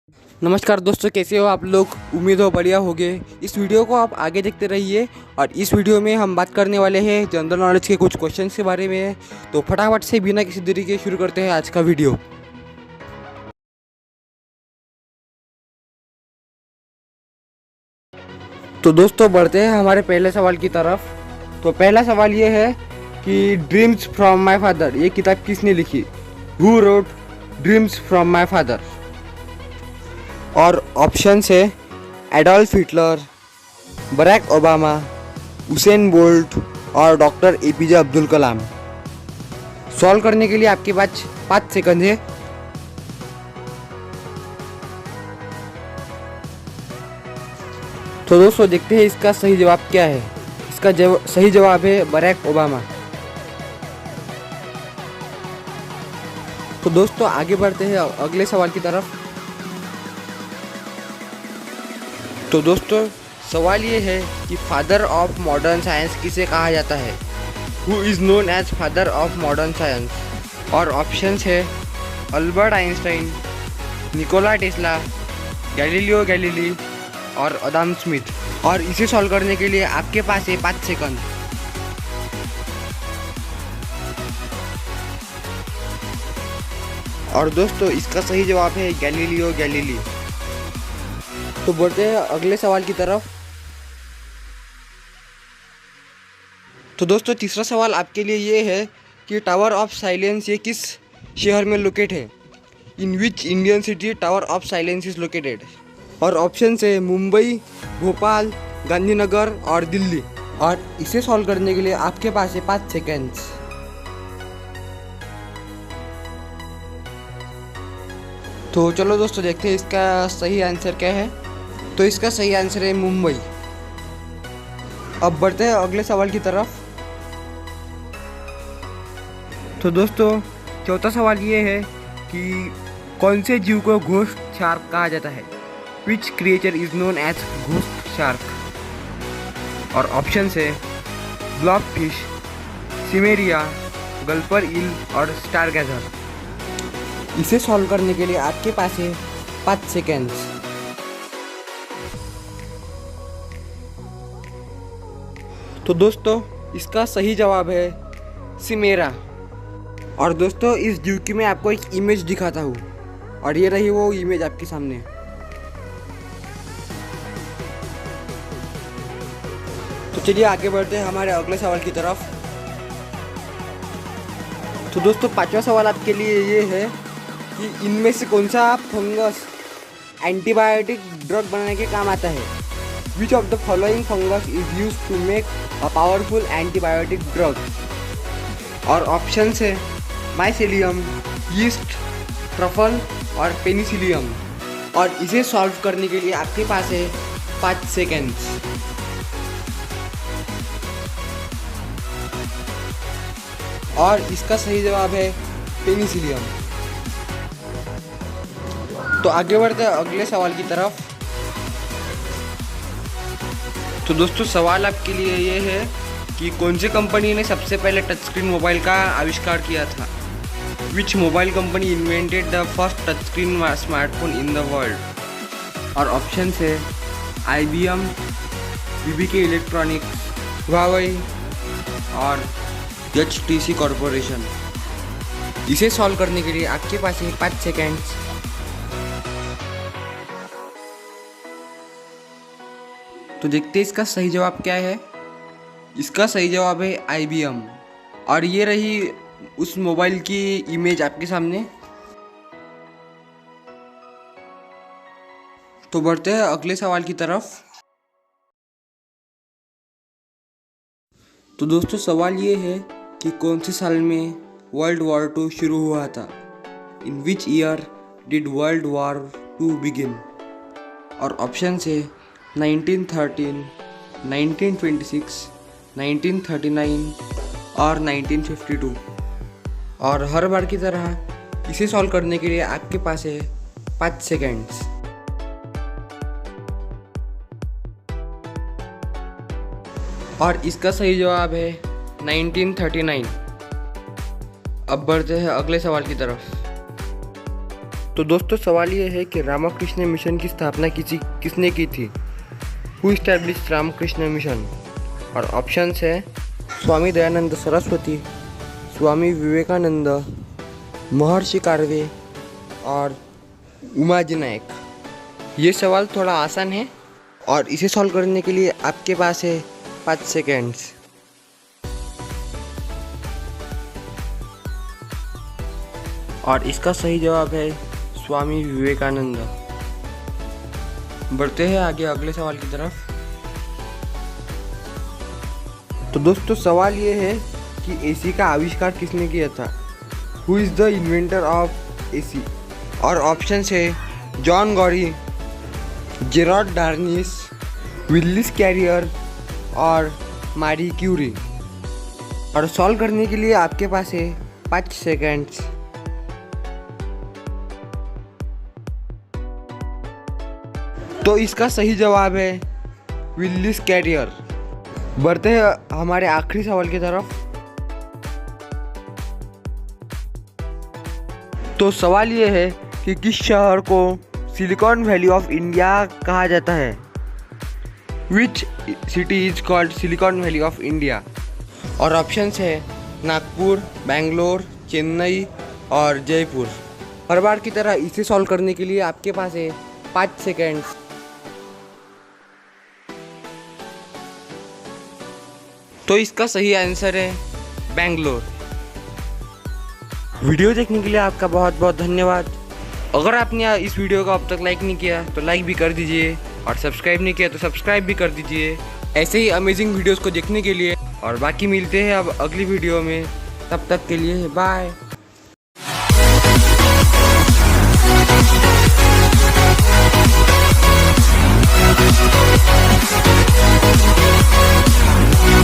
नमस्कार दोस्तों, कैसे हो आप लोग। उम्मीद हो बढ़िया होगे। इस वीडियो को आप आगे देखते रहिए और इस वीडियो में हम बात करने वाले हैं जनरल नॉलेज के कुछ क्वेश्चंस के बारे में। तो फटाफट से बिना किसी देरी के शुरू करते हैं आज का वीडियो। तो दोस्तों बढ़ते हैं हमारे पहले सवाल की तरफ। तो पहला सवाल ये है कि ड्रीम्स फ्रॉम माय फादर ये किताब किसने लिखी। Who wrote Dreams from My Father. और ऑप्शन है Adolf Hitler, Barack Obama, Usain Bolt और doctor APJ Abdul Kalam. Solve करने के लिए आपके पास 5 सेकंड है। तो दोस्तों देखते हैं इसका सही जवाब क्या है। इसका सही जवाब है बराक ओबामा। तो दोस्तों आगे बढ़ते हैं अगले सवाल की तरफ। तो दोस्तों सवाल ये है कि फादर ऑफ मॉडर्न साइंस किसे कहा जाता है। Who is known as father of modern science. और ऑप्शंस है Albert Einstein, Nikola Tesla, Galileo Galilei और अदाम स्मिथ। और इसे सॉल्व करने के लिए आपके पास है 5 सेकंड। और दोस्तों इसका सही जवाब है गैलीलियो गैलीली। तो बढ़ते हैं अगले सवाल की तरफ। तो दोस्तों तीसरा सवाल आपके लिए ये है कि टावर ऑफ साइलेंस ये किस शहर में लोकेट है। In which Indian city Tower of Silence is located. और ऑप्शन है मुंबई, भोपाल, गांधीनगर और दिल्ली। और इसे सॉल्व करने के लिए आपके पास है 5 सेकेंड्स। तो चलो दोस्तों देखते हैं इसका सही आंसर क्या है। तो इसका सही आंसर है मुंबई। अब बढ़ते हैं अगले सवाल की तरफ। तो दोस्तों चौथा सवाल ये है कि कौन से जीव को घोस्ट शार्क कहा जाता है। Which creature is known as ghost shark. और ऑप्शन है blob fish, chimaera, gulper eel और स्टारगैजर। इसे सॉल्व करने के लिए आपके पास है 5 सेकेंड्स। तो दोस्तों इसका सही जवाब है सिमेरा। और दोस्तों इस जीव की मैं आपको एक इमेज दिखाता हूँ और ये रही वो इमेज आपके सामने। तो चलिए आगे बढ़ते हैं हमारे अगले सवाल की तरफ। तो दोस्तों पांचवा सवाल आपके लिए ये है कि इनमें से कौन सा फंगस एंटीबायोटिक ड्रग बनाने के काम आता है। Which of the following fungus is use to make a powerful antibiotic drug. और ऑप्शन है माइसेलियम, यीस्ट, ट्रफल और पेनिसिलियम। और इसे सॉल्व करने के लिए आपके पास है 5 सेकेंड्स। और इसका सही जवाब है पेनिसिलियम। तो आगे बढ़ते हैं अगले सवाल की तरफ। तो दोस्तों सवाल आपके लिए ये है कि कौन सी कंपनी ने सबसे पहले टच स्क्रीन मोबाइल का आविष्कार किया था। विच mobile company invented the first touch screen smartphone in the world. और ऑप्शन है IBM, BBK इलेक्ट्रॉनिक्स, हुआवेई और HTC कॉरपोरेशन। इसे सॉल्व करने के लिए आपके पास है 5 सेकेंड्स। तो देखते हैं इसका सही जवाब क्या है। इसका सही जवाब है IBM। और ये रही उस मोबाइल की इमेज आपके सामने। तो बढ़ते हैं अगले सवाल की तरफ। तो दोस्तों सवाल ये है कि कौन से साल में वर्ल्ड वॉर 2 शुरू हुआ था। In which year did World War 2 begin. और ऑप्शन है 1913, 1926, 1939 और 1952। और हर बार की तरह इसे सॉल्व करने के लिए आपके पास है 5 सेकेंड्स। और इसका सही जवाब है 1939। अब बढ़ते हैं अगले सवाल की तरफ। तो दोस्तों सवाल ये है कि रामकृष्ण मिशन की स्थापना किसने की थी? Who established Ramakrishna Mission? और ऑप्शंस है स्वामी दयानंद सरस्वती, स्वामी विवेकानंद, महर्षि कर्वे और उमाजी नायक। ये सवाल थोड़ा आसान है और इसे सॉल्व करने के लिए आपके पास है 5 सेकेंड्स। और इसका सही जवाब है स्वामी विवेकानंद। बढ़ते हैं आगे अगले सवाल की तरफ। तो दोस्तों सवाल ये है कि एसी का आविष्कार किसने किया था? Who is the inventor of AC? और ऑप्शन है जॉन गॉरी, जेरार्ड डार्निस, विलिस कैरियर और मारी क्यूरी। और सॉल्व करने के लिए आपके पास है 5 सेकेंड्स। तो इसका सही जवाब है विलिस कैरियर। बढ़ते हैं हमारे आखिरी सवाल की तरफ। तो सवाल ये है कि किस शहर को सिलिकॉन वैली ऑफ इंडिया कहा जाता है? Which city is called silicon valley of India? और ऑप्शंस है नागपुर, बेंगलोर, चेन्नई और जयपुर। हर बार की तरह इसे सॉल्व करने के लिए आपके पास है 5 सेकेंड्स। तो इसका सही आंसर है बेंगलोर। वीडियो देखने के लिए आपका बहुत बहुत धन्यवाद। अगर आपने इस वीडियो को अब तक लाइक नहीं किया तो लाइक भी कर दीजिए और सब्सक्राइब नहीं किया तो सब्सक्राइब भी कर दीजिए ऐसे ही अमेजिंग वीडियोस को देखने के लिए। और बाकी मिलते हैं अब अगली वीडियो में, तब तक के लिए बाय।